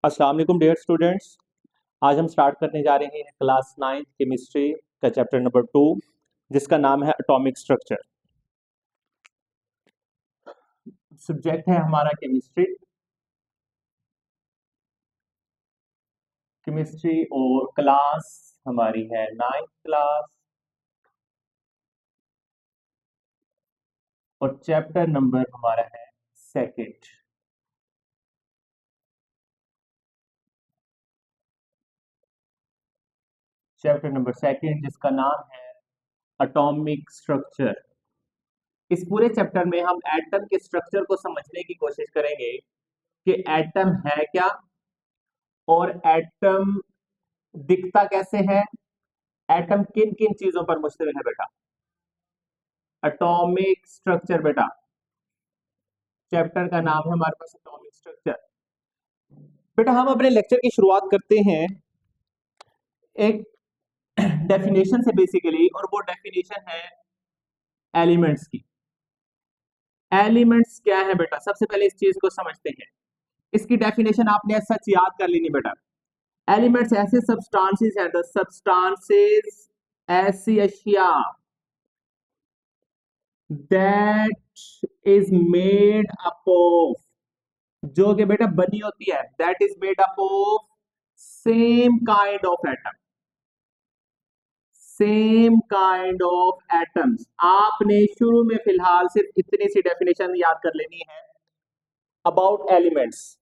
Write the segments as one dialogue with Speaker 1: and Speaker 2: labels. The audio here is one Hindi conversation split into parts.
Speaker 1: अस्सलाम वालेकुम डियर स्टूडेंट्स। आज हम स्टार्ट करने जा रहे हैं क्लास 9 केमिस्ट्री का चैप्टर नंबर 2, जिसका नाम है एटॉमिक स्ट्रक्चर। सब्जेक्ट है हमारा केमिस्ट्री। केमिस्ट्री और क्लास हमारी है 9th क्लास, और चैप्टर नंबर हमारा है सेकंड। चैप्टर नंबर सेकंड जिसका नाम है एटॉमिक स्ट्रक्चर। इस पूरे चैप्टर में हम एटम के स्ट्रक्चर को समझने की कोशिश करेंगे कि एटम है क्या, और एटम दिखता कैसे है, एटम किन किन चीजों पर मुश्तमिल है बेटा। एटॉमिक स्ट्रक्चर बेटा, चैप्टर का नाम है हमारे पास एटॉमिक स्ट्रक्चर। बेटा हम अपने लेक्चर की शुरुआत करते हैं एक डेफिनेशन से बेसिकली, और वो डेफिनेशन है एलिमेंट्स की। एलिमेंट्स क्या है बेटा, सबसे पहले इस चीज को समझते हैं। इसकी डेफिनेशन आपने सच याद कर लेनी बेटा। एलिमेंट्स ऐसे सब्सटेंसेस हैं, द सब्सटेंसेस ऐसी अशिया that is made up of, जो कि बेटा बनी होती है, that is made up of same kind of atom. Same kind of atoms. आपने शुरू में फिलहाल सिर्फ इतनी सी डेफिनेशन याद कर लेनी है अबाउट एलिमेंट्स।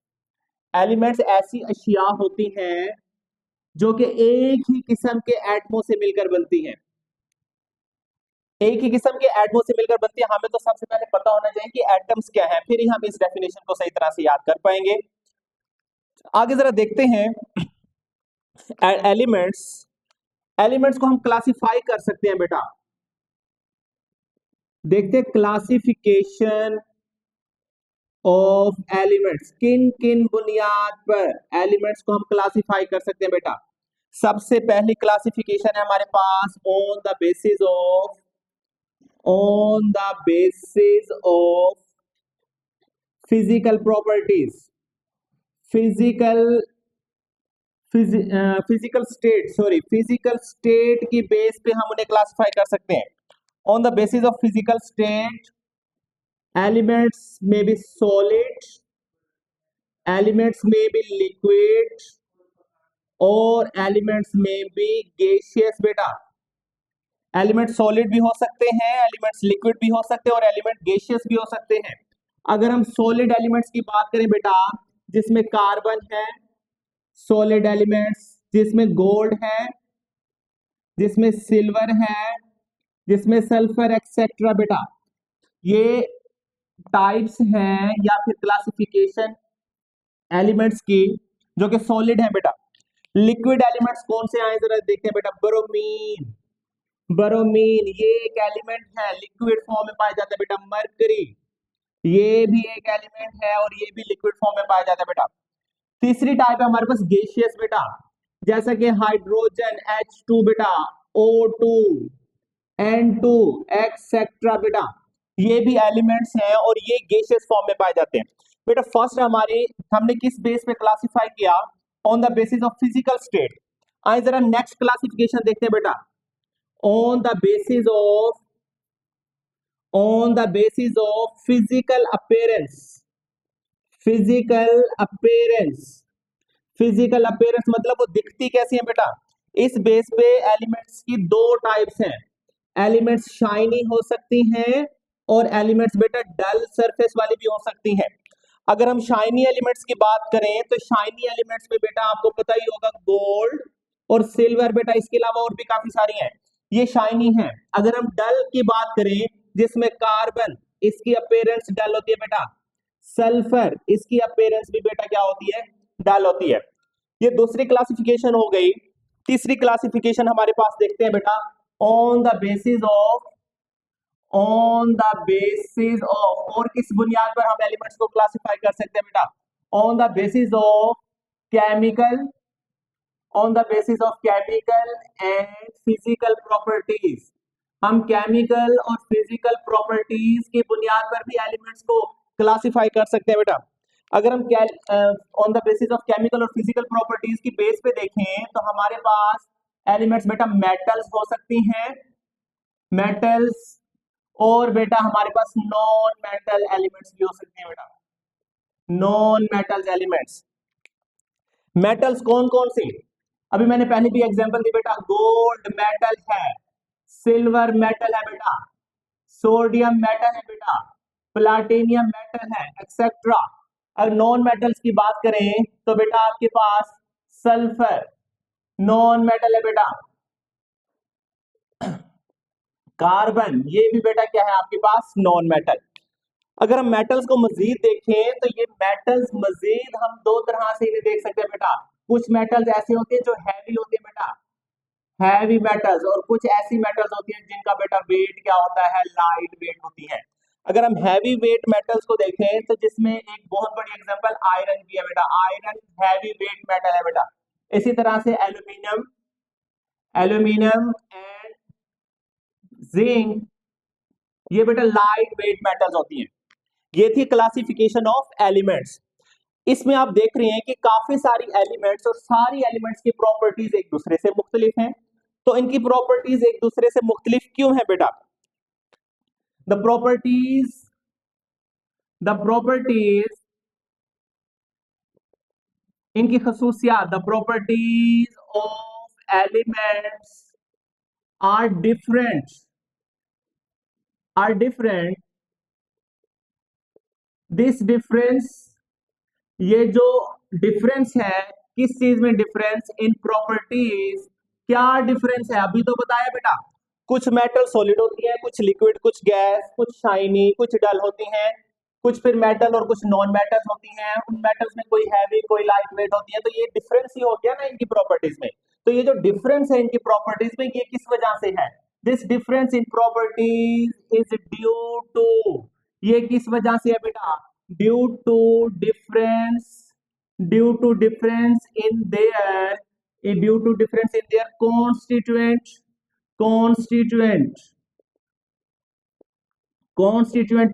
Speaker 1: एलिमेंट्स ऐसी अशिया होती हैं जो कि एक ही किस्म के एटमों से मिलकर बनती हैं। एक ही किस्म के एटमों से मिलकर बनती है। हमें तो सबसे पहले पता होना चाहिए कि एटम्स क्या है, फिर ही हम इस डेफिनेशन को सही तरह से याद कर पाएंगे। आगे जरा देखते हैं एलिमेंट्स। एलिमेंट्स को हम क्लासिफाई कर सकते हैं बेटा। देखते हैं क्लासिफिकेशन ऑफ एलिमेंट्स, किन किन बुनियाद पर एलिमेंट्स को हम क्लासिफाई कर सकते हैं बेटा। सबसे पहली क्लासिफिकेशन है हमारे pass on the basis of physical properties. Physical physical state की बेस पे हम उन्हें क्लासिफाई कर सकते हैं। On the basis of physical state elements में बी सॉलिड, एलिमेंट्स में बी लिक्विड, और एलिमेंट्स में बी गैसियस बेटा। एलिमेंट सॉलिड भी हो सकते हैं, एलिमेंट्स लिक्विड भी हो सकते हैं, और एलिमेंट गैसियस भी हो सकते हैं। अगर हम सॉलिड एलिमेंट्स की बात करें बेटा, जिसमें कार्बन है, सॉलिड एलिमेंट्स जिसमें गोल्ड है, जिसमें सिल्वर है, जिसमें सल्फर एक्सेट्रा बेटा, ये टाइप्स हैं या फिर क्लासिफिकेशन एलिमेंट्स की जो कि सॉलिड है बेटा। लिक्विड एलिमेंट्स कौन से आए जरा देखते हैं बेटा। ब्रोमीन, ब्रोमीन ये एक एलिमेंट है, लिक्विड फॉर्म में पाया जाता है बेटा। मरकरी ये भी एक एलिमेंट है और ये भी लिक्विड फॉर्म में पाया जाता है बेटा। तीसरी टाइप है हमारे पास गैसियस बेटा, जैसा कि हाइड्रोजन H2 बेटा, O2, N2 एक्सेट्रा बेटा, ये भी एलिमेंट्स हैं और ये गैसियस फॉर्म में पाए जाते हैं बेटा। फर्स्ट हमारे हमने किस बेस पे क्लासिफाई किया, on the basis of physical state. आइए जरा नेक्स्ट क्लासिफिकेशन देखते हैं बेटा। On the basis of physical appearance. Physical appearance, physical appearance मतलब वो दिखती कैसी है बेटा। इस बेस पे एलिमेंट्स की दो टाइप्स हैं। एलिमेंट्स शाइनी हो सकती हैं और एलिमेंट्स बेटा डल सरफेस वाली भी हो सकती हैं। अगर हम शाइनी एलिमेंट्स की बात करें तो शाइनी एलिमेंट्स में बेटा आपको पता ही होगा गोल्ड और सिल्वर बेटा, इसके अलावा और भी काफी सारी हैं, ये शाइनी हैं। अगर हम डल की बात करें जिसमें कार्बन, इसकी अपीयरेंस डल होती है बेटा। सल्फर, इसकी अपीयरेंस भी बेटा क्या होती है, डल होती है। ये दूसरी क्लासिफिकेशन हो गई। तीसरी क्लासिफिकेशन हमारे पास देखते हैं बेटा, ऑन द बेसिस ऑफ, और किस बुनियाद पर हम एलिमेंट्स को क्लासिफाई कर सकते हैं बेटा, on the basis of chemical, on the basis of chemical and physical properties. हम केमिकल और फिजिकल प्रॉपर्टीज की बुनियाद पर भी एलिमेंट्स को क्लासिफाई कर सकते हैं बेटा। अगर हम on the basis of chemical और फिजिकल प्रॉपर्टीज की बेस पे देखें तो हमारे पास एलिमेंट्स बेटा मेटल्स हो सकती हैं, मेटल्स, और बेटा हमारे पास नॉन मेटल एलिमेंट्स भी हो सकते हैं बेटा, नॉन मेटल एलिमेंट्स। मेटल्स कौन कौन से? अभी मैंने पहले भी एग्जांपल दी बेटा, गोल्ड मेटल है, सिल्वर मेटल है बेटा, सोडियम मेटल है बेटा, प्लाटिनियम मेटल है, एक्सेट्रा। अगर नॉन मेटल्स की बात करें तो बेटा आपके पास सल्फर नॉन मेटल है बेटा, कार्बन ये भी बेटा क्या है आपके पास नॉन मेटल। अगर हम मेटल्स को मजीद देखें तो ये मेटल्स मजीद हम दो तरह से इन्हें देख सकते हैं बेटा। कुछ मेटल्स ऐसे होते हैं जो हैवी होते हैं बेटा, हैवी मेटल्स, और कुछ ऐसी मेटल्स होती हैं जिनका बेटा वेट क्या होता है, लाइट वेट होती है। अगर हम हैवी वेट मेटल्स को देखें तो जिसमें एक बहुत बड़ी एग्जांपल आयरन की है बेटा, आयरन हैवी वेट मेटल है बेटा। इसी तरह से एल्यूमिनियम, एल्यूमिनियम एंड जिंक ये बेटा लाइट वेट मेटल्स होती हैं। ये थी क्लासिफिकेशन ऑफ एलिमेंट्स। इसमें आप देख रहे हैं कि काफी सारी एलिमेंट्स और सारी एलिमेंट्स की प्रॉपर्टीज एक दूसरे से मुख्तलिफ हैं। तो इनकी प्रॉपर्टीज एक दूसरे से मुख्तलिफ क्यों है बेटा? द प्रॉपर्टीज इनकी खसूसियात, the properties of elements are different. This difference, ये जो डिफरेंस है, किस चीज में डिफरेंस? In properties. क्या डिफरेंस है अभी तो बताया बेटा, कुछ मेटल सॉलिड होती है, कुछ लिक्विड, कुछ गैस, कुछ शाइनी, कुछ डल होती हैं, कुछ फिर मेटल और कुछ नॉन मेटल्स होती हैं। उन मेटल्स में कोई हैवी कोई लाइट वेट होती है। तो ये डिफरेंस ही हो गया ना इनकी प्रॉपर्टीज में। तो ये जो डिफरेंस है इनकी प्रॉपर्टीज में, ये किस वजह से है? This difference in properties is due to, ये किस वजह से है बेटा? Due to difference, due to difference in their, due to difference in their constituent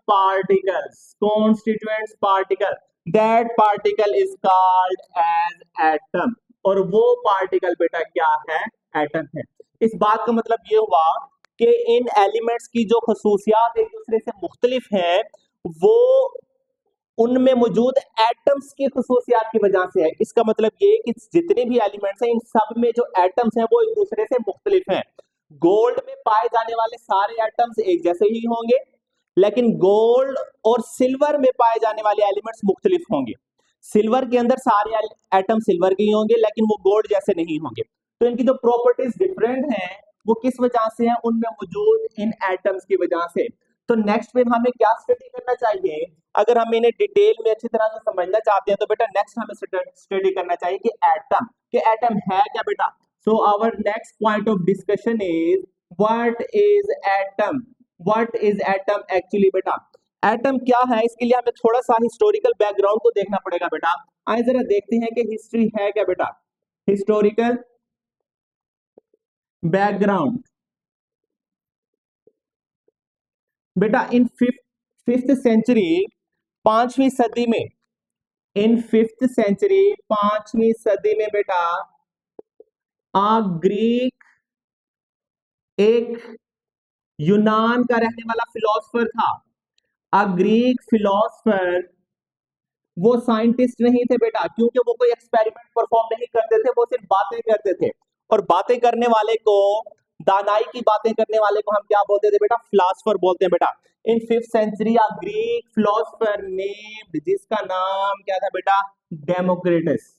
Speaker 1: particle, that particle is called as atom। और वो पार्टिकल बेटा क्या है? एटम है। इस बात का मतलब ये हुआ कि इन एलिमेंट्स की जो खसूसियात एक दूसरे से मुख्तलिफ हैं, वो उनमें मौजूद एटम्स की खसूसियात की वजह से है। इसका मतलब ये कि जितने भी एलिमेंट्स हैं इन सब में जो एटम्स हैं वो एक दूसरे से मुख्तलिफ हैं। गोल्ड में पाए जाने वाले सारे एटम्स एक जैसे ही होंगे, लेकिन गोल्ड और सिल्वर में पाए जाने वाले एलिमेंट्स मुख्तलिफ होंगे। सिल्वर के अंदर सारे एटम सिल्वर के ही होंगे, लेकिन वो गोल्ड जैसे नहीं होंगे। तो इनकी जो प्रॉपर्टीज डिफरेंट हैं वो किस वजह से हैं? उनमें मौजूद इन एटम्स की वजह से। तो नेक्स्ट में हमें क्या स्टडी करना चाहिए? अगर हम इन्हें डिटेल में अच्छी तरह से समझना चाहते हैं तो बेटा नेक्स्ट हमें स्टडी करना चाहिए कि एटम है क्या बेटा। So our next point of discussion is what is atom, what is atom actually बेटा। एटम क्या है, इसके लिए हमें थोड़ा सा हिस्टोरिकल बैकग्राउंड को देखना पड़ेगा बेटा। आइए जरा देखते हैं कि हिस्ट्री है क्या बेटा। हिस्टोरिकल बैकग्राउंड बेटा, इन फिफ्थ सेंचुरी, 5वीं सदी में, इन फिफ्थ सेंचुरी 5वीं सदी में बेटा ग्रीक, एक यूनान का रहने वाला फिलोसफर था। ग्रीक फिलोसफर, वो साइंटिस्ट नहीं थे बेटा, क्योंकि वो कोई एक्सपेरिमेंट परफॉर्म नहीं करते थे, वो सिर्फ बातें करते थे। और बातें करने वाले को, दानाई की बातें करने वाले को हम क्या बोलते थे बेटा? फिलोसफर बोलते हैं बेटा। In fifth century Greek philosopher named, जिसका नाम क्या था बेटा? डेमोक्रेटस।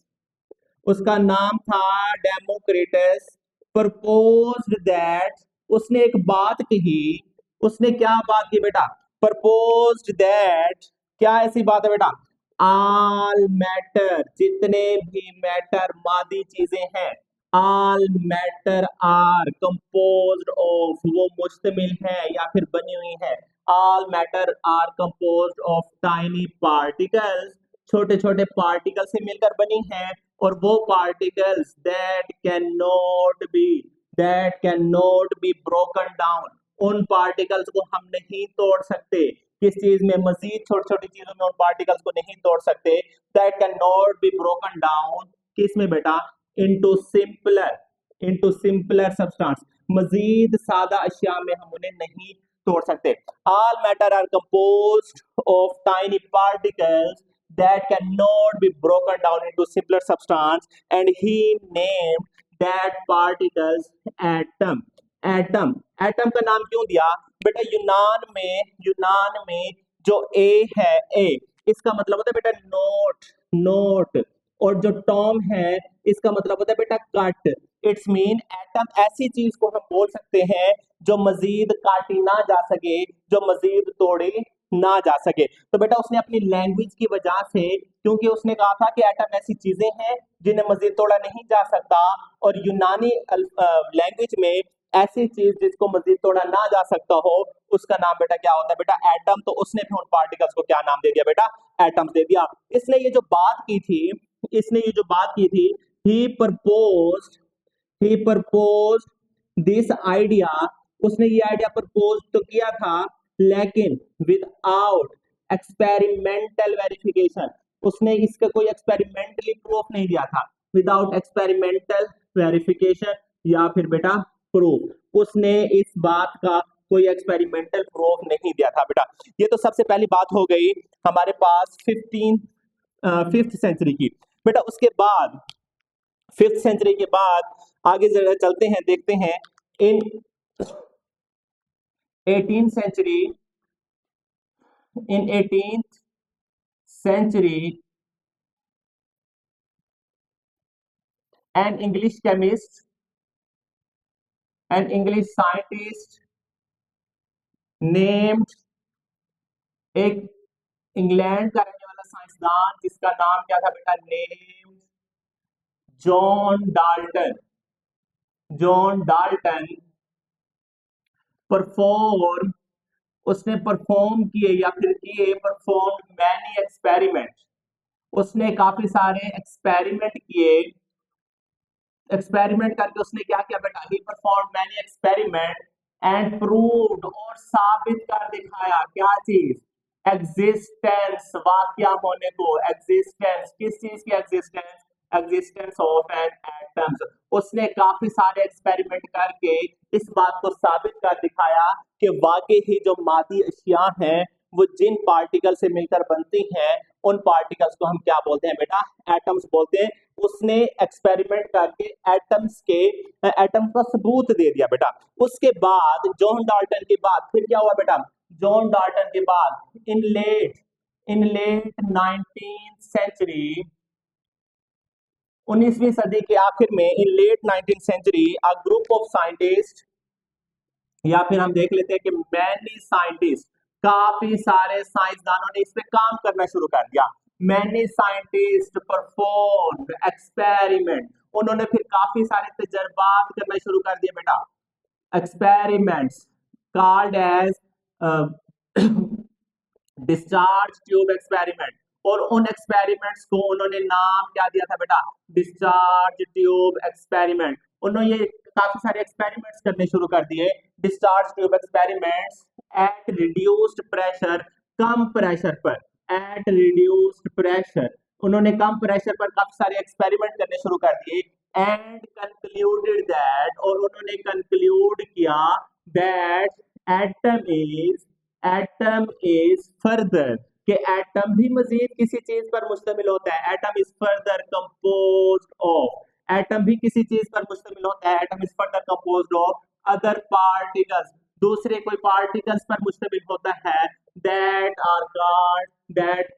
Speaker 1: उसका नाम था डेमोक्रेटस। प्रपोज्ड दैट, उसने एक बात कही। उसने क्या बात की बेटा? प्रपोज्ड दैट, क्या ऐसी बात है बेटा? ऑल मैटर, जितने भी मैटर मादी चीजें हैं, all matter are composed of, वो मुश्तमिल है या फिर बनी हुई है, all matter are composed of tiny particles, छोटे छोटे पार्टिकल से मिलकर बनी है। और वो particles that can not be broken down, उन पार्टिकल्स को हम नहीं तोड़ सकते, किस चीज में, मजीद छोटी छोटी चीजों में उन पार्टिकल्स को नहीं तोड़ सकते, that can not be broken down, किस में बेटा, इनटू सिंपलर सब्सटेंस, मजीद सादा अशिया में हम उन्हें नहीं तोड़ सकते। All matter are composed of tiny particles that cannot be broken down into simpler substance, and he named that particles atom. Atom का नाम क्यों दिया बेटा, यूनान में जो ए है, ए इसका मतलब होता है बेटा नोट, और जो टॉम है इसका मतलब होता है बेटा कट। इट्स मीन एटम ऐसी चीज को हम बोल सकते हैं जो मजीद काटी ना जा सके, जो मजीद तोड़ी ना जा सके। तो बेटा उसने अपनी लैंग्वेज की वजह से, क्योंकि उसने कहा था कि एटम ऐसी चीजें हैं जिन्हें मजीद तोड़ा नहीं जा सकता, और यूनानी लैंग्वेज में ऐसी चीज जिसको मजीद तोड़ा ना जा सकता हो उसका नाम बेटा क्या होता है बेटा, एटम। तो उसने भी उन पार्टिकल्स को क्या नाम दे दिया बेटा, एटम्स दे दिया। इसने ये जो बात की थी, ही प्रपोज्ड दिस आइडिया, उसने ये आइडिया प्रपोज तो किया था, लेकिन विदाउट एक्सपेरिमेंटल वेरिफिकेशन, उसने इसका कोई एक्सपेरिमेंटली प्रूफ नहीं दिया था। विदाउट एक्सपेरिमेंटल वेरिफिकेशन या फिर बेटा प्रूफ, उसने इस बात का कोई एक्सपेरिमेंटल प्रूफ नहीं दिया था बेटा। ये तो सबसे पहली बात हो गई हमारे पास 5th सेंचुरी की। बेटा उसके बाद 5th सेंचुरी के बाद आगे जरा चलते हैं, देखते हैं इन 18th century an English chemist, an English scientist named, एक इंग्लैंड का रहने वाला साइंसदान जिसका नाम क्या था बेटा, नेम जॉन डाल्टन उसने परफॉर्म मैनी एक्सपेरिमेंट, उसने काफी सारे एक्सपेरिमेंट करके उसने क्या किया बेटा, he perform many experiment and proved, और साबित कर दिखाया क्या चीज, एग्जिस्टेंस, वाकया होने को, एग्जिस्टेंस, किस चीज की एग्जिस्टेंस ऑफ एन एटम्स। उसने काफी सारे एक्सपेरिमेंट करके इस बात को साबित कर दिखाया कि वाकई ही जो मादी अशिया हैं वो जिन पार्टिकल से मिलकर बनती हैं उन पार्टिकल्स को हम क्या बोलते हैं बेटा, एटम्स बोलते हैं। उसने एक्सपेरिमेंट करके एटम का सबूत दे दिया बेटा। उसके बाद जॉन डाल्टन के बाद फिर क्या हुआ बेटा, जॉन डाल्टन के बाद इन लेट 19th सेंचुरी, 19वीं सदी के आखिर में, in late 19th century a group of scientist, या फिर हम देख लेते हैं कि मैनी साइंटिस्ट, काफी सारे साइंसदानों ने इस पे काम करना शुरू कर दिया। मैनी साइंटिस्ट परफॉर्म एक्सपेरिमेंट, उन्होंने फिर काफी सारे तजर्बात करना शुरू कर दिए बेटा। Experiments called as discharge tube experiment, और उन एक्सपेरिमेंट्स को उन्होंने नाम क्या दिया था बेटा, डिस्चार्ज ट्यूब एक्सपेरिमेंट। उन्होंने ये काफी सारे एक्सपेरिमेंट्स करने शुरू कर दिए, discharge tube experiments at reduced pressure, कम प्रेशर पर, एट रिड्यूस्ड प्रेशर, उन्होंने कम प्रेशर पर काफी सारे एक्सपेरिमेंट करने शुरू कर दिए। एंड कंक्लूडेड दैट, और उन्होंने कंक्लूड किया दैट एटम इज फर्दर, कि एटम भी मजीद किसी चीज पर मुश्तमिल होता है। Atom is further composed of, atom भी किसी चीज पर मुश्तमिल होता है। Atom is further composed of other particles, दूसरे कोई पार्टिकल्स पर मुश्तमिल होता है। दैट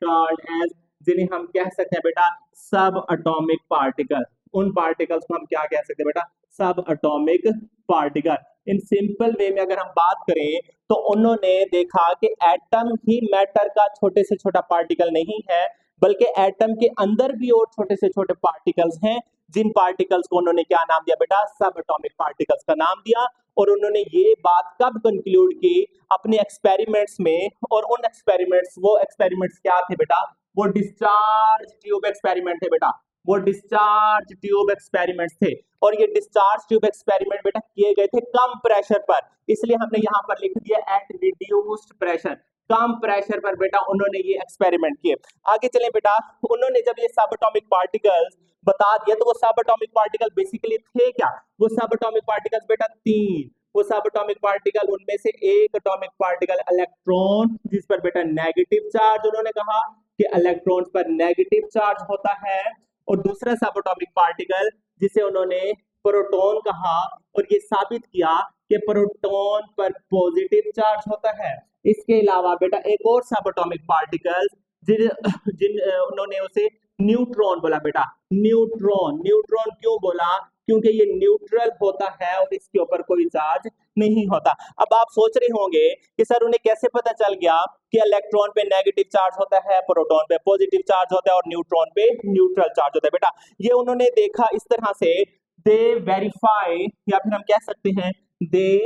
Speaker 1: कॉल्ड एज, जिन्हें हम कह सकते हैं बेटा सब एटॉमिक पार्टिकल। उन पार्टिकल्स को हम क्या कह सकते हैं बेटा, सब atomic particle. In simple way में अगर हम बात करें तो उन्होंने देखा कि एटम ही मैटर का छोटे से छोटा पार्टिकल नहीं है, बल्कि एटम के अंदर भी और छोटे से छोटे पार्टिकल्स हैं, जिन पार्टिकल्स को उन्होंने क्या नाम दिया बेटा, सब एटॉमिक पार्टिकल्स का नाम दिया। और उन्होंने ये बात कब कंक्लूड की, अपने एक्सपेरिमेंट्स में। और उन एक्सपेरिमेंट्स क्या थे बेटा, वो डिस्चार्ज ट्यूब एक्सपेरिमेंट थे बेटा, वो डिस्चार्ज ट्यूब एक्सपेरिमेंट्स थे। और ये डिस्चार्ज ट्यूब एक्सपेरिमेंट बेटा किए गए थे कम प्रेशर पर, इसलिए हमने यहां पर लिख दिया एट रिड्यूस्ड प्रेशर। कम प्रेशर पर बेटा उन्होंने ये एक्सपेरिमेंट किए। आगे चलें बेटा, उन्होंने जब ये सब एटॉमिक पार्टिकल्स बता दिया तो वो सब एटॉमिक पार्टिकल बेसिकली थे क्या? वो सब एटॉमिक पार्टिकल्स बेटा तीन, वो सब एटॉमिक पार्टिकल, उनमें से एक एटॉमिक पार्टिकल इलेक्ट्रॉन, जिस पर बेटा नेगेटिव चार्ज, उन्होंने कहा कि इलेक्ट्रॉन्स पर नेगेटिव चार्ज होता है, और दूसरा सब एटॉमिक पार्टिकल जिसे उन्होंने प्रोटॉन कहा, और ये साबित किया कि प्रोटॉन पर पॉजिटिव चार्ज होता है। इसके अलावा बेटा एक और सब एटॉमिक पार्टिकल जिन जिन उन्होंने उसे न्यूट्रॉन बोला बेटा। न्यूट्रॉन, न्यूट्रॉन क्यों बोला? क्योंकि ये न्यूट्रल होता है और इसके ऊपर कोई चार्ज नहीं होता। अब आप सोच रहे होंगे कि सर उन्हें कैसे पता चल गया कि इलेक्ट्रॉन पे नेगेटिव चार्ज होता है, प्रोटॉन पे पॉजिटिव चार्ज होता है और न्यूट्रॉन पे न्यूट्रल चार्ज होता है? बेटा ये उन्होंने देखा इस तरह से, दे वेरीफाई, या फिर हम कह सकते हैं दे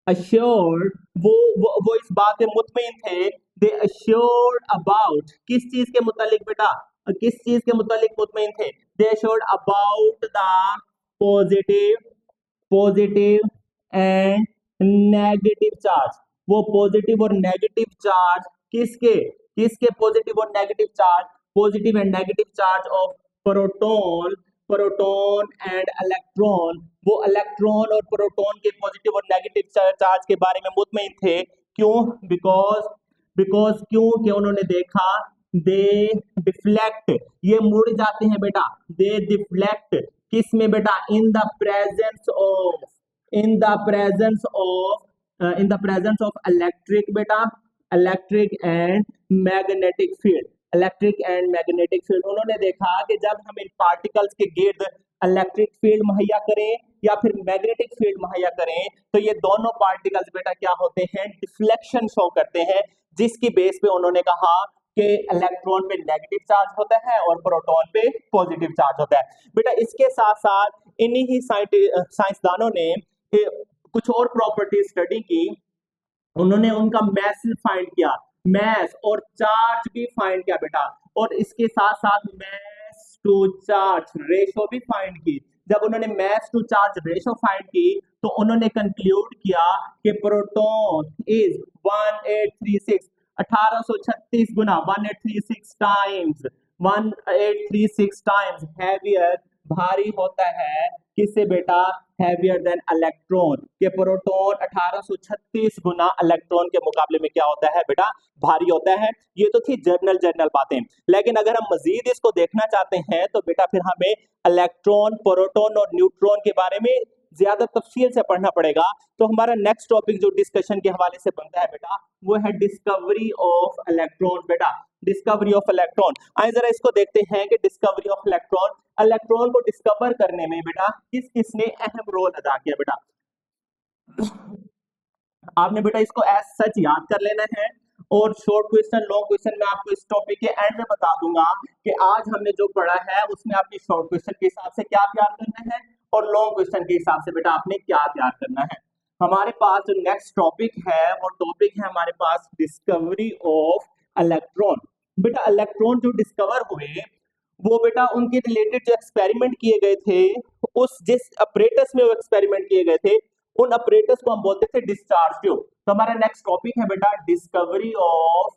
Speaker 1: assured, वो इस बात में मुतमईन थे, दे assured about, किस चीज के मुतालिक बेटा, किस चीज के मुतालिक मुतमईन थे? दे assured about the positive and negative charge. वो पॉजिटिव और नेगेटिव चार्ज किसके किसके पॉजिटिव और negative charge? Positive and negative charge of proton, proton and electron. वो इलेक्ट्रॉन और प्रोटॉन के पॉजिटिव और नेगेटिव चार्ज के बारे में मुतमईन थे। क्यों? बिकॉज क्यों कि उन्होंने देखा दे डिफ्लेक्ट, ये मुड़ जाते हैं बेटा, दे डिफ्लेक्ट किस में बेटा? In the presence of, in the presence of in the presence of electric बेटा, electric and magnetic field, electric and magnetic field. उन्होंने देखा कि जब हम इन पार्टिकल्स के गिर्द इलेक्ट्रिक फील्ड मुहैया करें या फिर मैग्नेटिक फील्ड मुहैया करें तो ये दोनों पार्टिकल्स बेटा क्या होते हैं? डिफ्लेक्शन शो करते हैं, जिसकी बेस पे उन्होंने कहा कि इलेक्ट्रॉन पे नेगेटिव चार्ज होता है और प्रोटॉन पे पॉजिटिव चार्ज होता है। बेटा इसके साथ साथ इन्हीं ही साइंसदानों ने कुछ और प्रॉपर्टी स्टडी की। उन्होंने उनका मैस फाइंड किया, मैस और चार्ज भी फाइंड किया बेटा, और इसके साथ साथ मैस टू चार्ज रेशो भी फाइंड की। जब उन्होंने mass to charge ratio find की तो उन्होंने कंक्लूड किया कि प्रोटॉन इज 1836, 1836 गुना 1836 टाइम्स, 1836 टाइम्स हैवियर, भारी होता है किससे बेटा? हैवियर देन इलेक्ट्रॉन, के प्रोटॉन 1836 गुना इलेक्ट्रॉन के मुकाबले में क्या होता है बेटा? भारी होता है। ये तो थी जनरल बातें, लेकिन अगर हम मजीद इसको देखना चाहते हैं तो बेटा फिर हमें इलेक्ट्रॉन, प्रोटॉन और न्यूट्रॉन के बारे में ज्यादा तफसील से पढ़ना पड़ेगा। तो हमारा नेक्स्ट टॉपिक जो डिस्कशन के हवाले से बनता है बेटा वो है डिस्कवरी ऑफ इलेक्ट्रॉन। बेटा डिस्कवरी ऑफ इलेक्ट्रॉन, आइए जरा इसको देखते हैं कि डिस्कवरी ऑफ इलेक्ट्रॉन, इलेक्ट्रॉन को डिस्कवर करने में बेटा किस किसने अहम रोल अदा किया? बेटा आपने बेटा इसको एज सच याद कर लेना है, और शॉर्ट क्वेश्चन, लॉन्ग क्वेश्चन मैं आपको इस टॉपिक के एंड में बता दूंगा कि आज हमने जो पढ़ा है उसमें आपकी शॉर्ट क्वेश्चन के हिसाब से क्या तैयार करना है और लॉन्ग क्वेश्चन के हिसाब से बेटा आपने क्या तैयार करना है। हमारे पास जो नेक्स्ट टॉपिक है वो टॉपिक है हमारे पास डिस्कवरी ऑफ इलेक्ट्रॉन। बेटा इलेक्ट्रॉन जो डिस्कवर हुए वो बेटा उनके रिलेटेड जो एक्सपेरिमेंट किए गए थे, उस जिस अपरेटस में वो एक्सपेरिमेंट किए गए थे उन अपरेटस को हम बोलते थे डिस्चार्ज ट्यूब। तो हमारा नेक्स्ट टॉपिक है बेटा डिस्कवरी ऑफ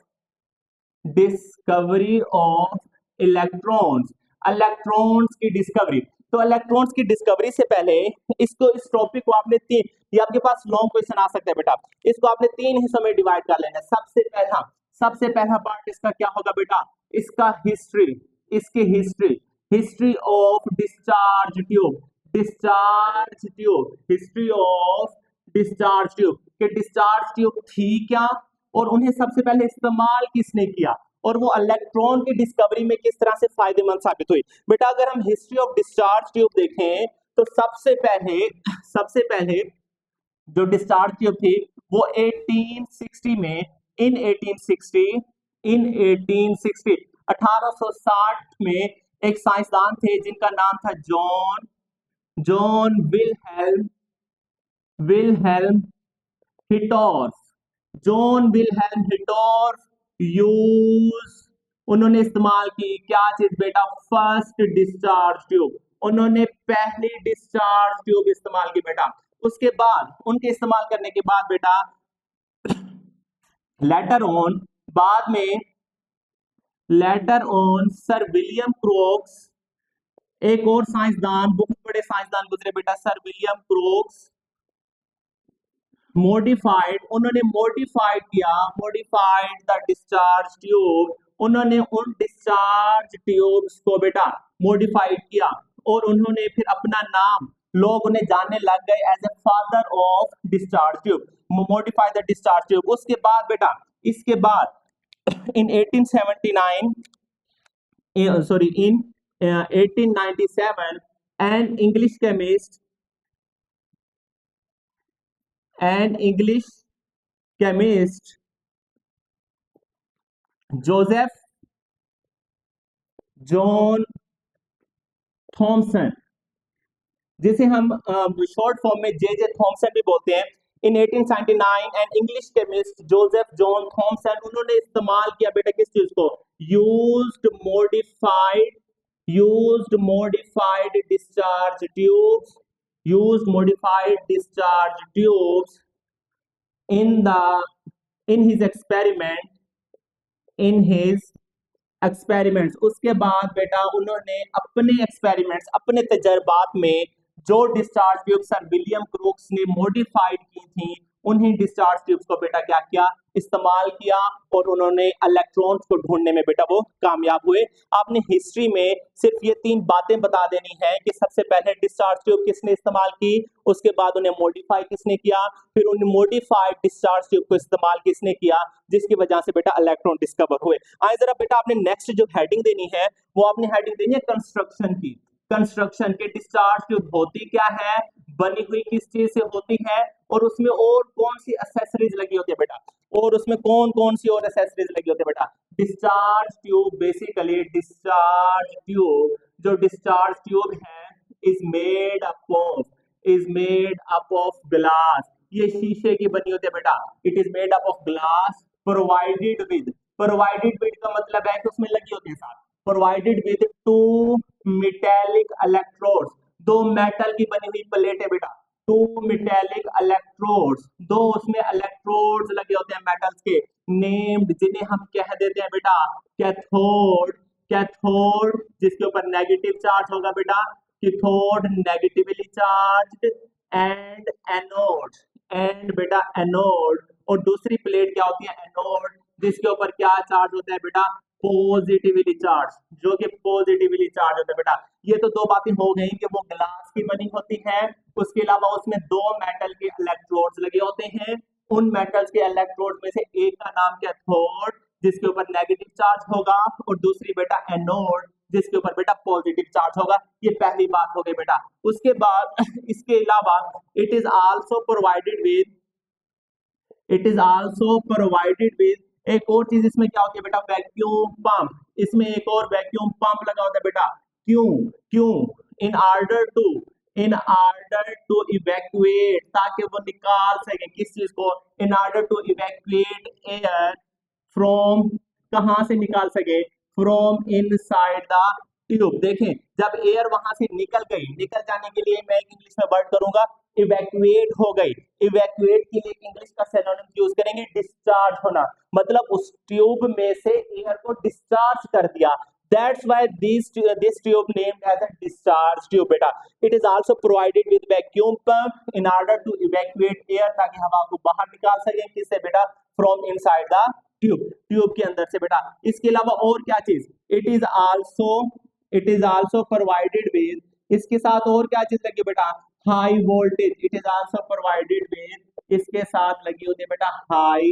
Speaker 1: इलेक्ट्रॉन्स, इलेक्ट्रॉन्स की डिस्कवरी। तो इलेक्ट्रॉन्स की डिस्कवरी से पहले इस टॉपिक को आपने तीन, ये आपके पास लॉन्ग क्वेश्चन आ सकता है बेटा, इसको आपने तीन हिस्सों में डिवाइड कर लेना है। सबसे पहला पार्ट इसका क्या होगा बेटा? इसका हिस्ट्री, इसकी history of discharge tube, history of discharge tube, कि डिस्चार्ज ट्यूब थी क्या और उन्हें सबसे पहले इस्तेमाल किसने किया और वो इलेक्ट्रॉन की डिस्कवरी में किस तरह से फायदेमंद साबित हुई। बेटा अगर हम हिस्ट्री ऑफ डिस्चार्ज ट्यूब देखें तो सबसे पहले जो डिस्चार्ज ट्यूब थी वो 1860 में, इन 1860 में एक साइंसदान थे जिनका नाम था जॉन विलहेल्म हिटॉर्फ। जॉन विलहेल्म हिटॉर्फ उन्होंने इस्तेमाल की क्या चीज बेटा? First discharge tube. उन्होंने पहली डिस्चार्ज ट्यूब इस्तेमाल की बेटा। उसके बाद उनके इस्तेमाल करने के बाद बेटा लेटर ऑन, बाद में लेटर ऑन सर विलियम क्रोक्स, एक और साइंसदान, बहुत बड़े साइंसदान गुजरे बेटा, सर विलियम क्रोक्स, मॉडिफाइड, उन्होंने मॉडिफाइड किया, मॉडिफाइड द डिस्चार्ज ट्यूब, उन्होंने उन डिस्चार्ज ट्यूब्स को बेटा मॉडिफाइड किया, और उन्होंने फिर अपना नाम लोग उन्हें जानने लग गए as a father of discharge tube, modified the discharge tube. उसके बाद बेटा, इसके बाद in 1879, sorry, in 1897, an English chemist, Joseph John Thomson, जिसे हम शॉर्ट फॉर्म में जे जे थॉमसन भी बोलते हैं, in 1879 an English chemist Joseph John Thomson, उन्होंने इस्तेमाल किया बेटा किस चीज को, used modified, used discharge tubes, used modified discharge tubes in the in his experiment, in his experiments. उसके बाद बेटा उन्होंने अपने एक्सपेरिमेंट्स, अपने तजर्बात में जो discharge tube sir William crooks ने मॉडिफाइड की थी, उन्हीं डिस्चार्ज ट्यूब्स को बेटा क्या किया, इस्तेमाल किया, और उन्होंने इलेक्ट्रॉन्स को ढूंढने में बेटा वो कामयाब हुए। आपने हिस्ट्री में सिर्फ ये 3 बातें बता देनी है कि सबसे पहले डिस्चार्ज ट्यूब किसने इस्तेमाल की, उसके बाद उन्हें मॉडिफाई किसने किया, फिर उन मॉडिफाइड डिस्चार्ज ट्यूब को इस्तेमाल किसने किया, जिसकी वजह से बेटा इलेक्ट्रॉन डिस्कवर हुए। आए जरा बेटा, आपने नेक्स्ट जो हेडिंग देनी है वो आपने हेडिंग देनी है कंस्ट्रक्शन की। कंस्ट्रक्शन के डिस्चार्ज ट्यूब होती क्या है, बनी हुई किस चीज से होती है, और उसमें और कौन सी एक्सेसरीज लगी होती है बेटा, और उसमें कौन कौन सी और एक्सेसरीज लगी होती है बेटा। Discharge tube, basically discharge tube, जो डिस्चार्ज ट्यूब है is made up of, glass, ये शीशे की बनी होती है बेटा, it is made up of glass, provided with का मतलब है कि उसमें लगी होती है साथ, provided with 2 metallic electrodes, 2 metal की बनी हुई प्लेट है बेटा, 2 मेटेलिक इलेक्ट्रोड्स, 2 उसमें इलेक्ट्रोड्स लगे होते हैं मेटल्स के, नेम्ड, जिन्हें हम कह देते हैं बेटा कैथोड, कैथोड जिसके ऊपर नेगेटिव चार्ज होगा बेटा, cathode negatively charged, and anode, and बेटा एनोड, और दूसरी प्लेट क्या होती है एनोड, जिसके ऊपर क्या चार्ज होता है बेटा, पॉजिटिवली चार्ज, जो कि पॉजिटिवली चार्ज होता है बेटा। ये तो 2 बातें हो गई कि वो ग्लास की बनी होती है, उसके अलावा उसमें 2 मेटल के इलेक्ट्रोड्स लगे होते हैं, उन मेटल्स के इलेक्ट्रोड में से एक का नाम कैथोड जिसके ऊपर नेगेटिव चार्ज होगा, और दूसरी बेटा एनोड जिसके ऊपर बेटा पॉजिटिव चार्ज होगा। ये पहली बात हो गई बेटा। उसके बाद इसके अलावा it is also provided with, it is also provided with, एक और चीज इसमें क्या होती है बेटा, वैक्यूम पंप, इसमें एक और वैक्यूम पंप लगा होता है बेटा, क्यों, क्यों, in order to, in order to evacuate, ताकि वो निकाल सके किस चीज को, in order to evacuate air from, कहां से निकाल सके, फ्रॉम इनसाइड द ट्यूब। देखें, जब एयर वहां से निकल गई, निकल जाने के लिए मैं एक इंग्लिश में वर्ड करूंगा इवैक्यूएट हो गई, इवैक्यूएट के लिए इंग्लिश का सिनोनिम यूज करेंगे डिस्चार्ज होना, मतलब उस ट्यूब में से एयर को डिस्चार्ज कर दिया, that's why this tube named as a discharge tube beta। it is also provided with vacuum pump in order to evacuate air, ताकि हवा को बाहर निकाल सके किससे बेटा, from inside the tube, tube के अंदर से बेटा। इसके अलावा और क्या चीज, it is also provided with, इसके साथ और क्या चीज लगी बेटा, high voltage, it is also provided with, इसके साथ लगी होती है बेटा high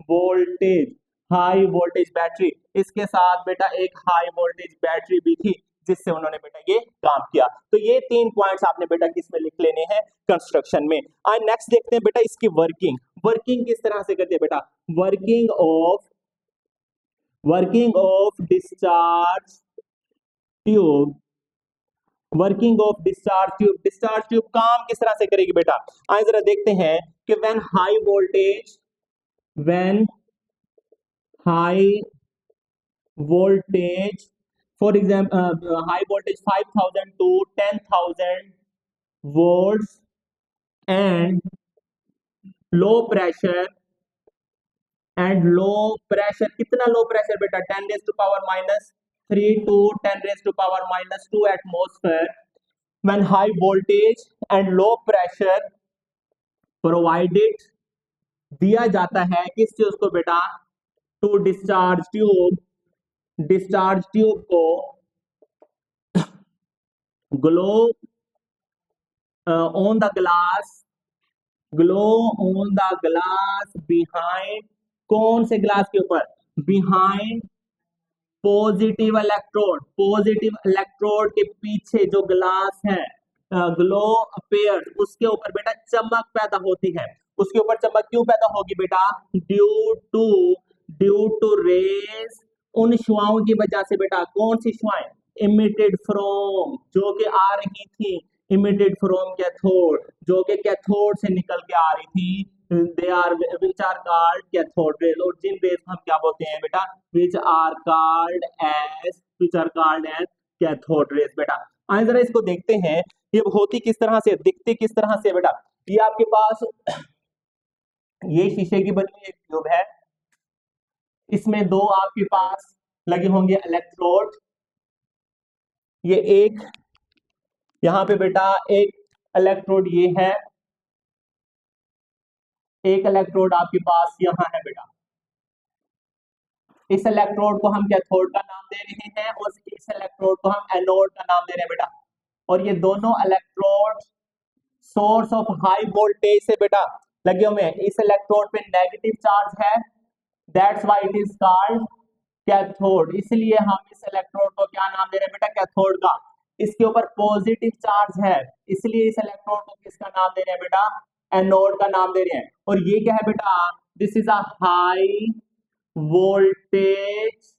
Speaker 1: voltage, high voltage battery, इसके साथ बेटा एक हाई वोल्टेज बैटरी भी थी जिससे उन्होंने बेटा ये काम किया। तो ये 3 पॉइंट्स आपने बेटा किस में लिख लेने हैं, कंस्ट्रक्शन में। आज नेक्स्ट देखते हैं बेटा इसकी वर्किंग, वर्किंग किस तरह से करते हैं बेटा, working of discharge tube, working of discharge tube, discharge tube काम किस तरह से करेगी बेटा। आइए जरा देखते हैं कि when high voltage, for example high voltage 5000 to 10,000 volts, and low pressure and low pressure, कितना लो प्रेशर बेटा 10⁻³ to 10⁻², atmosphere, when high voltage and low pressure provided, दिया जाता है किस चीज को बेटा, टू डिस्चार्ज ट्यूब को glow on the glass, glow on the glass behind, कौन से ग्लास के ऊपर, बिहाइंड पॉजिटिव इलेक्ट्रोड के पीछे जो ग्लास है, ग्लो अपेयर, उसके ऊपर बेटा चमक पैदा होती है। उसके ऊपर चमक क्यों पैदा होगी बेटा, ड्यू टू रेज, उन शुआओं की वजह से बेटा, कौन सी शुआएं, इमिटेड फ्रॉम, जो कि आ रही थी, इमिटेड फ्रॉम कैथोड, जो कि कैथोड से निकल के आ रही थी, they are which are called cathode rays, और जिन रेज को हम क्या बोलते हैं बेटा, which are called as cathode rays बेटा। आइए जरा इसको देखते हैं, ये होती किस तरह से, दिखती किस तरह से बेटा। ये आपके पास ये शीशे की बनी हुई एक ट्यूब है, इसमें दो आपके पास लगे होंगे इलेक्ट्रोड, ये एक यहां पे बेटा एक इलेक्ट्रोड ये है, एक इलेक्ट्रोड आपके पास यहां है बेटा। इस इलेक्ट्रोड को हम कैथोड का नाम दे रहे हैं और इस इलेक्ट्रोड को हम एनोड का नाम दे रहे हैं बेटा। और ये दोनों electrode source of high voltage से बेटा लगे हुए हैं। इस इलेक्ट्रोड पे नेगेटिव चार्ज है, that's why it is called cathode, इसलिए हम इस इलेक्ट्रोड को क्या नाम दे रहे हैं बेटा, कैथोड का। इसके ऊपर पॉजिटिव चार्ज है, इसलिए इस इलेक्ट्रोड को किसका नाम दे रहे हैं बेटा, एनोड का नाम दे रहे हैं। और ये क्या है बेटा, this is a high voltage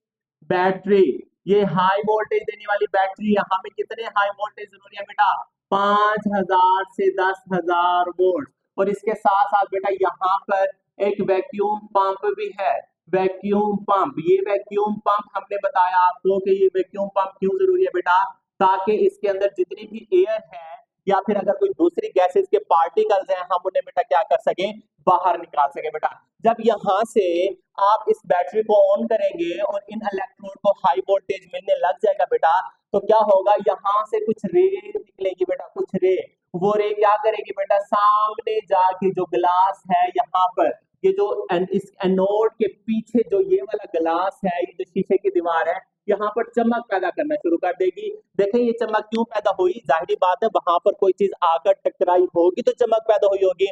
Speaker 1: battery, ये हाई वोल्टेज देने वाली बैटरी है। हमें कितने हाई वोल्टेज जरूरी है बेटा, 5000 से 10,000 वोल्ट। और इसके साथ साथ बेटा यहाँ पर एक वैक्यूम पंप भी है, वैक्यूम पंप। ये वैक्यूम पंप हमने बताया आपको कि ये वैक्यूम पंप क्यों जरूरी है बेटा, ताकि इसके अंदर जितनी भी एयर है या फिर अगर कोई दूसरी गैसेस के पार्टिकल्स हैं, हम उन्हें बेटा क्या कर सके, बाहर निकाल सके बेटा। जब यहां से आप इस बैटरी को ऑन करेंगे और इन इलेक्ट्रोड को हाई वोल्टेज मिलने लग जाएगा बेटा, तो क्या होगा, यहाँ से कुछ रे निकलेगी बेटा, कुछ रे। वो रे क्या करेगी बेटा, सामने जाके जो ग्लास है यहाँ पर, ये जो इस एनोड के पीछे जो ये वाला ग्लास है, ये जो शीशे की दीवार है, यहाँ पर चमक पैदा करना शुरू कर देगी। देखें ये चमक क्यों पैदा हुई, जाहिर बात है वहां पर कोई चीज आकर टकराई होगी तो चमक पैदा हुई होगी।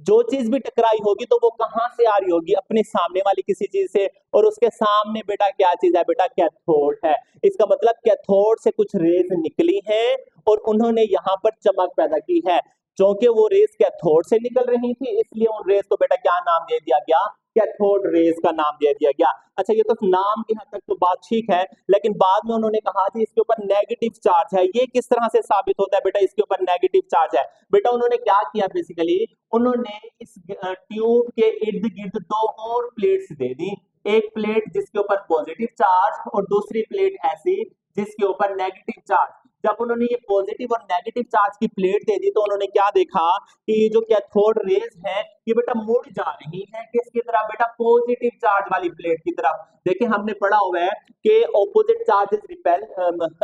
Speaker 1: जो चीज भी टकराई होगी तो वो कहां से आ रही होगी, अपने सामने वाली किसी चीज से, और उसके सामने बेटा क्या चीज है बेटा, कैथोड है। इसका मतलब कैथोड से कुछ रेज निकली हैं और उन्होंने यहाँ पर चमक पैदा की है। क्योंकि वो रेस कैथोड से निकल रही थी, इसलिए उन रेस को बेटा क्या नाम दे दिया गया, कैथोड रेस का नाम दे दिया गया। अच्छा ये तो नाम की हद तक तो बात ठीक है, लेकिन बाद में उन्होंने कहा कि इसके ऊपर नेगेटिव चार्ज है। ये किस तरह से साबित होता है बेटा, इसके ऊपर नेगेटिव चार्ज है। बेटा उन्होंने क्या किया, बेसिकली उन्होंने इस ट्यूब के इर्द गिर्द दो और प्लेट्स दे दी, एक प्लेट जिसके ऊपर पॉजिटिव चार्ज और दूसरी प्लेट ऐसी जिसके ऊपर नेगेटिव चार्ज। जब उन्होंने ये पॉजिटिव और नेगेटिव चार्ज की प्लेट दे दी तो उन्होंने क्या देखा कि ये जो कैथोड रेज है ये बेटा मुड़ जा रही है किसकी तरफ बेटा, पॉजिटिव चार्ज वाली प्लेट की तरफ। देखिए हमने पढ़ा हुआ है कि opposite charges repel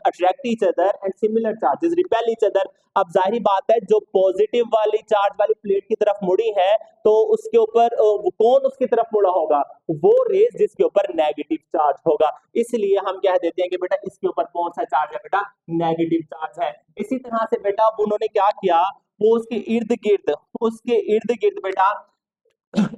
Speaker 1: attract each other and similar charges repel each other. अब जाहिर बात है जो पॉजिटिव वाली चार्ज वाली प्लेट की तरफ मुड़ी है तो उसके ऊपर कौन उसकी तरफ मुड़ा होगा, वो रेज जिसके ऊपर नेगेटिव चार्ज होगा। इसलिए हम कह देते हैं कि बेटा इसके ऊपर कौन सा चार्ज है बेटा, नेगेटिव चार्ज है। इसी तरह से बेटा उन्होंने क्या किया, वो उसके इर्द गिर्द बेटा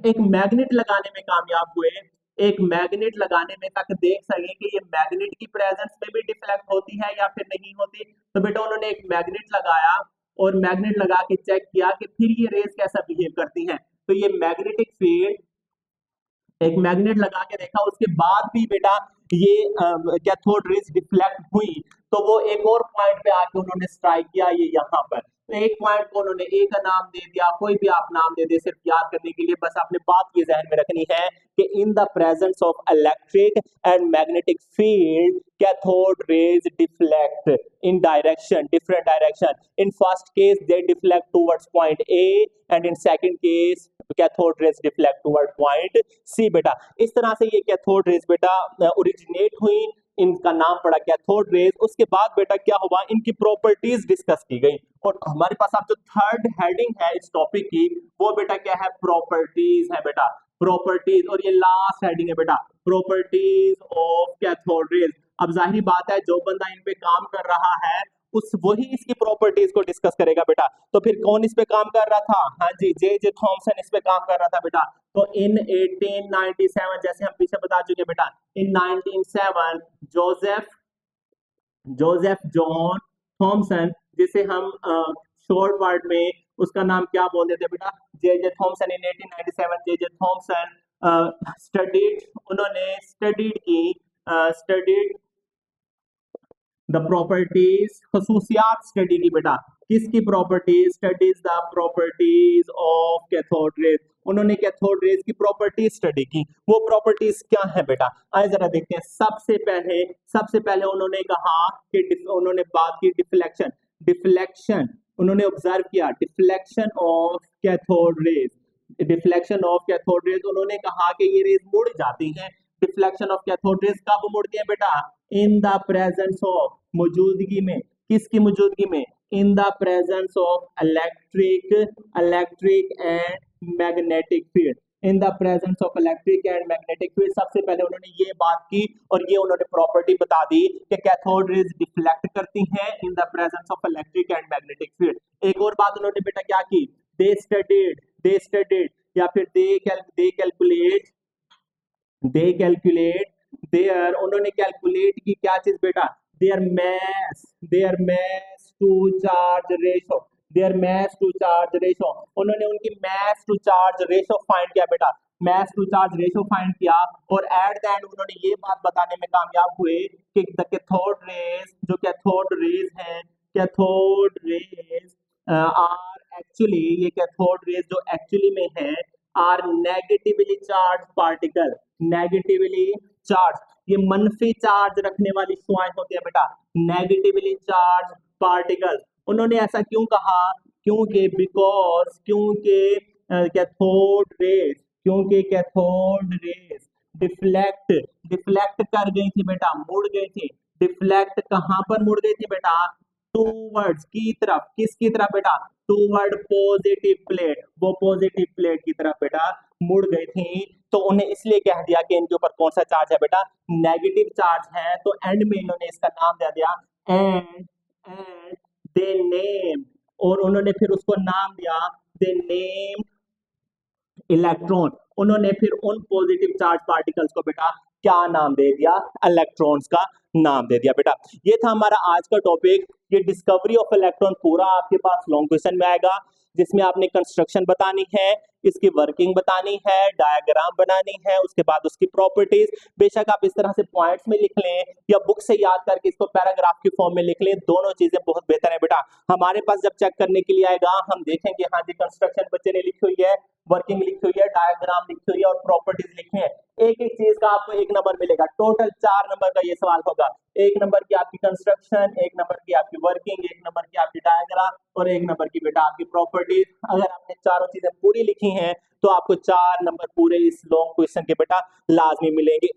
Speaker 1: एक मैग्नेट लगाने में कामयाब हुए, एक मैग्नेट लगाने में, ताकि देख सकें कि ये मैग्नेट की प्रेजेंस में भी डिफ्लेक्ट होती है या फिर नहीं होती। तो बेटा उन्होंने एक मैग्नेट लगाया और मैग्नेट लगा के चेक किया कि फिर ये रेस कैसा बिहेव करती हैं। तो ये मैग्नेटिक फील्ड, एक मैग्नेट लगा के देखा, उसके बाद भी बेटा ये कैथोड रेज डिफ्लेक्ट हुई, तो वो एक और पॉइंट पे आके उन्होंने स्ट्राइक किया, ये यहाँ पर। तो एक पॉइंट को उन्होंने ए का नाम दे दिया, कोई भी आप नाम दे दे, सिर्फ याद करने के लिए बस आपने बात ये जहन में रखनी है कि in the presence of electric and magnetic field cathode rays deflect in direction, different direction. In first case they deflect towards point A and in second case cathode rays deflect toward point C बेटा। इस तरह से ये कैथोड रेज बेटा ओरिजिनेट हुई, इनका नाम पड़ा कैथोड रेज। उसके बाद बेटा क्या हुआ, इनकी प्रॉपर्टीज डिस्कस की गई। और हमारे पास अब जो थर्ड हेडिंग है इस टॉपिक की वो बेटा क्या है, प्रॉपर्टीज है बेटा, प्रॉपर्टीज। और ये लास्ट हेडिंग है बेटा, प्रॉपर्टीज ऑफ कैथोड रेज। अब जाहिर बात है जो बंदा इन पे काम कर रहा है उस वही इसकी प्रॉपर्टीज को डिस्कस करेगा बेटा। तो फिर कौन इस पे काम कर रहा था, हाँ जी जे जे थॉमसन इस पे काम कर रहा था बेटा। तो इन 1897 जैसे हम पीछे बता चुके बेटा, इन 1907 जोसेफ जोसेफ जॉन थॉमसन, जिसे हम शॉर्ट वर्ड में उसका नाम क्या बोल देते बेटा, जे जे थॉमसन। इन 1897 जे जे थॉमसन स्टडीड, उन्होंने स्टडीड की स्टडीड द प्रॉपर्टीज, खसूसियात स्टडी की बेटा, किसकी properties, studies the properties of cathode rays. उन्होंने कैथोड रेज की प्रॉपर्टीज स्टडी की। वो प्रॉपर्टीज क्या है बेटा, आइए जरा देखते हैं। सबसे पहले उन्होंने कहा कि उन्होंने बात की डिफ्लेक्शन, डिफ्लेक्शन उन्होंने ऑब्जर्व किया, deflection of cathode rays, deflection of cathode rays. उन्होंने कहा कि ये रेज मुड़ जाती हैं। डिफ्लेक्शन ऑफ कैथोड रेज कब मुड़ती है बेटा, इन द प्रेजेंस ऑफ, मौजूदगी में, किसकी मौजूदगी में, इन the presence of electric and magnetic field, in the presence of electric and magnetic field. सबसे पहले उन्होंने ये बात की और ये उन्होंने प्रॉपर्टी बता दी कि कैथोड रेज डिफ्लेक्ट करती हैं इन the presence of electric and magnetic field. एक और बात उन्होंने बेटा क्या की, दे स्टडीड या फिर दे कैलकुलेट देयर, उन्होंने कैलकुलेट की क्या चीज बेटा, their mass to charge ratio, their mass to charge ratio. उन्होंने उनकी mass to charge ratio find किया बेटा, mass to charge ratio find किया। और एट द एंड उन्होंने ये बात बताने में कामयाब हुए कि द कैथोड रेज, जो कैथोड रेज हैं, कैथोड रेज आर एक्चुअली, ये कैथोड रेज जो एक्चुअली में है are negatively charge particle, negatively charge, ये मनफी चार्ज रखने वाली शुआएं होती है बेटा, नेगेटिवली चार्ज पार्टिकल। उन्होंने ऐसा क्यों कहा, क्योंकि कैथोड रेज डिफ्लेक्ट कर गई थी बेटा, मुड़ गई थी। डिफ्लेक्ट कहां पर मुड़ गई थी बेटा, टूवर्ड्स की तरफ, किसकी तरफ बेटा, टूवर्ड पॉजिटिव प्लेट, वो पॉजिटिव प्लेट की तरफ बेटा मुड़ गई थी। तो उन्हें इसलिए कह दिया कि इनके ऊपर कौन सा चार्ज है बेटा, नेगेटिव चार्ज है। तो एंड में इन्होंने इसका नाम दे दिया एंड दे नेम, और उन्होंने फिर उसको नाम दिया, दे नेम इलेक्ट्रॉन। उन्होंने फिर उन पॉजिटिव चार्ज पार्टिकल्स को बेटा क्या नाम दे दिया, इलेक्ट्रॉन्स का नाम दे दिया बेटा। ये था हमारा आज का टॉपिक, ये डिस्कवरी ऑफ इलेक्ट्रॉन पूरा आपके पास लॉन्ग क्वेश्चन में आएगा, जिसमें आपने कंस्ट्रक्शन बतानी है, इसकी वर्किंग बतानी है, डायग्राम बनानी है, उसके बाद उसकी प्रॉपर्टीज। बेशक आप इस तरह से पॉइंट्स में लिख लें या बुक से याद करके इसको पैराग्राफ की फॉर्म में लिख लें, दोनों चीजें बहुत बेहतर है बेटा। हमारे पास जब चेक करने के लिए आएगा हम देखेंगे हाँ जी कंस्ट्रक्शन बच्चे ने लिखी हुई है, वर्किंग लिखी हुई है, डायग्राम लिखी हुई है और प्रॉपर्टीज लिखी है। एक एक चीज का आपको 1 नंबर मिलेगा। टोटल 4 नंबर का ये सवाल होगा। 1 नंबर की आपकी कंस्ट्रक्शन, 1 नंबर की आपकी वर्किंग, 1 नंबर की आपकी डायग्राम और 1 नंबर की बेटा आपकी प्रॉपर्टीज। अगर आपने चारों चीजें पूरी लिखी हैं तो आपको 4 नंबर पूरे इस लॉन्ग क्वेश्चन के बेटा लाजमी मिलेंगे।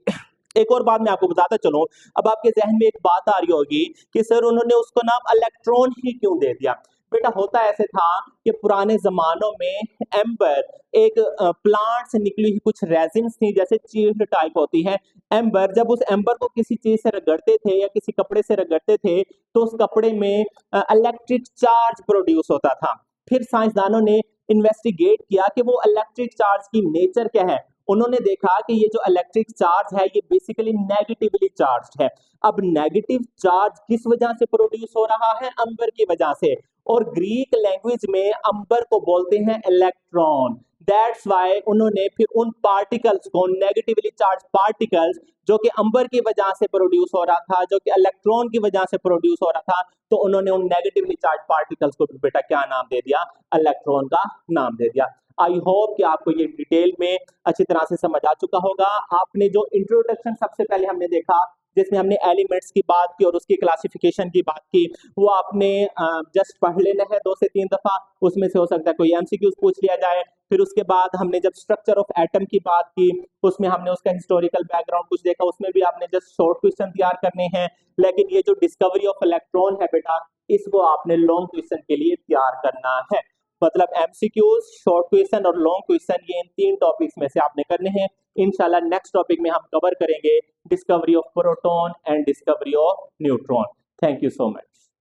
Speaker 1: एक और बात मैं आपको बताता चलूं, अब आपके जहन में एक बात आ रही होगी कि सर उन्होंने उसको नाम इलेक्ट्रॉन ही क्यों दे दिया। बेटा होता ऐसे था कि पुराने जमानों में एम्बर एक प्लांट से निकली हुई कुछ रेजिन्स थी, जैसे चील्ड टाइप होती है एम्बर। जब उस एम्बर को किसी चीज से रगड़ते थे या किसी कपड़े से रगड़ते थे तो उस कपड़े में इलेक्ट्रिक चार्ज प्रोड्यूस होता था। फिर साइंसदानों ने इन्वेस्टिगेट किया कि वो इलेक्ट्रिक चार्ज की नेचर क्या है। उन्होंने देखा कि ये जो इलेक्ट्रिक चार्ज है ये बेसिकली नेगेटिवली चार्ज है। अब नेगेटिव चार्ज किस वजह से प्रोड्यूस हो रहा है, अंबर की वजह से। और ग्रीक लैंग्वेज में अंबर को बोलते हैं इलेक्ट्रॉन। दैट्स व्हाई उन्होंने फिर उन पार्टिकल्स को, नेगेटिवली चार्ज पार्टिकल्स जो कि अंबर की वजह से प्रोड्यूस हो रहा था, जो कि इलेक्ट्रॉन की वजह से प्रोड्यूस हो रहा था, तो उन्होंने उन नेगेटिवली चार्ज पार्टिकल्स को बेटा क्या नाम दे दिया, इलेक्ट्रॉन का नाम दे दिया। आई होप कि आपको ये डिटेल में अच्छी तरह से समझ आ चुका होगा। आपने जो इंट्रोडक्शन सबसे पहले हमने देखा, जिसमें हमने एलिमेंट्स की बात की और उसकी क्लासिफिकेशन की बात की, वो आपने जस्ट पढ़ लेना है 2 से 3 दफा। उसमें से हो सकता है कोई एमसीक्यूज पूछ लिया जाए। फिर उसके बाद हमने जब स्ट्रक्चर ऑफ एटम की बात की, उसमें हमने उसका हिस्टोरिकल बैकग्राउंड कुछ देखा, उसमें भी आपने जस्ट शॉर्ट क्वेश्चन तैयार करने हैं। लेकिन ये जो डिस्कवरी ऑफ इलेक्ट्रॉन है बेटा, इसको आपने लॉन्ग क्वेश्चन के लिए तैयार करना है। मतलब एमसीक्यूज, शॉर्ट क्वेश्चन और लॉन्ग क्वेश्चन, ये इन 3 टॉपिक्स में से आपने करने हैं। इंशाल्लाह नेक्स्ट टॉपिक में हम कवर करेंगे discovery of proton and discovery of neutron. Thank you so much.